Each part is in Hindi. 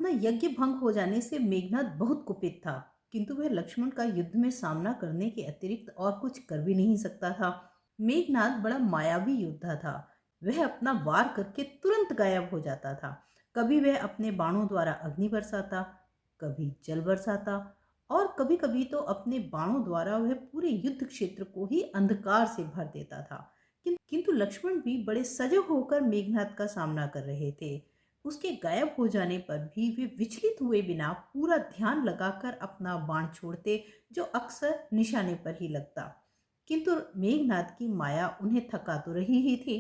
अपना यज्ञ भंग हो जाने से मेघनाद बहुत कुपित था, किंतु वह लक्ष्मण का युद्ध में सामना करने के अतिरिक्त और कुछ कर भी नहीं सकता था। मेघनाद बड़ा मायावी योद्धा था। वह अपना वार करके तुरंत गायब हो जाता था। कभी वह अपने बाणों द्वारा अग्नि बरसाता, कभी जल बरसाता, और कभी कभी तो अपने बाणों द्वारा वह पूरे युद्ध क्षेत्र को ही अंधकार से भर देता था। किंतु लक्ष्मण भी बड़े सजग होकर मेघनाद का सामना कर रहे थे। उसके गायब हो जाने पर भी वे विचलित हुए बिना पूरा ध्यान लगाकर अपना बाण छोड़ते, जो अक्सर निशाने पर ही लगता। किंतु मेघनाद की माया उन्हें थका तो रही ही थी।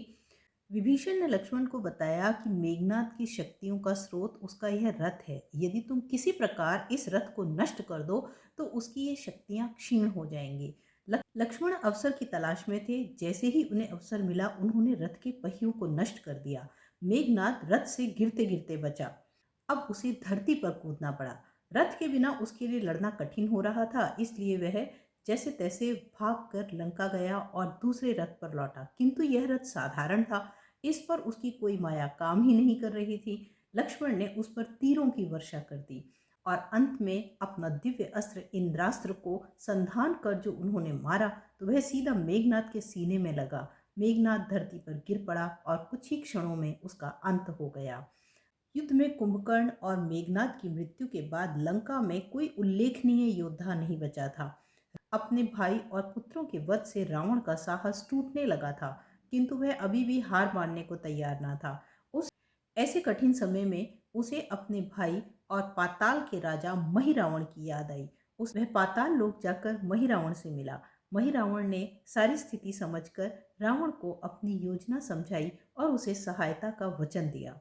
विभीषण ने लक्ष्मण को बताया कि मेघनाद की शक्तियों का स्रोत उसका यह रथ है। यदि तुम किसी प्रकार इस रथ को नष्ट कर दो तो उसकी ये शक्तियां क्षीण हो जाएंगी। लक्ष्मण अवसर की तलाश में थे। जैसे ही उन्हें अवसर मिला उन्होंने रथ के पहियों को नष्ट कर दिया। मेघनाद रथ से गिरते गिरते बचा। अब उसे धरती पर कूदना पड़ा। रथ के बिना उसके लिए लड़ना कठिन हो रहा था, इसलिए वह जैसे तैसे भागकर लंका गया और दूसरे रथ पर लौटा। किंतु यह रथ साधारण था, इस पर उसकी कोई माया काम ही नहीं कर रही थी। लक्ष्मण ने उस पर तीरों की वर्षा कर दी और अंत में अपना दिव्य अस्त्र इंद्रास्त्र को संधान कर जो उन्होंने मारा तो वह सीधा मेघनाद के सीने में लगा। मेघनाद धरती पर गिर पड़ा और कुछ ही क्षणों में उसका अंत हो गया। युद्ध में कुंभकर्ण और मेघनाद की मृत्यु के बाद लंका में कोई उल्लेखनीय योद्धा नहीं बचा था। अपने भाई और पुत्रों के वध से रावण का साहस टूटने लगा था, किंतु वह अभी भी हार मानने को तैयार न था। उस ऐसे कठिन समय में उसे अपने भाई और पाताल के राजा महिरावण की याद आई। वह पाताल लोक जाकर महिरावण से मिला। महिरावण ने सारी स्थिति समझकर रावण को अपनी योजना समझाई और उसे सहायता का वचन दिया।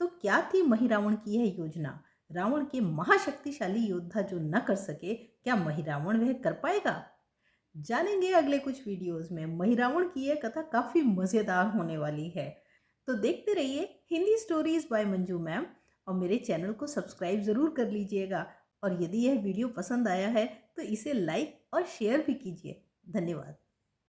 तो क्या थी महिरावण की यह योजना? रावण के महाशक्तिशाली योद्धा जो न कर सके, क्या महिरावण वह कर पाएगा? जानेंगे अगले कुछ वीडियोस में। महिरावण की यह कथा काफी मजेदार होने वाली है। तो देखते रहिए Hindi stories bye Manju ma'am, और मेरे चैनल को सब्सक्राइब जरूर कर लीजिएगा। और यदि यह वीडियो पसंद आया है तो इसे लाइक और शेयर भी कीजिए। धन्यवाद।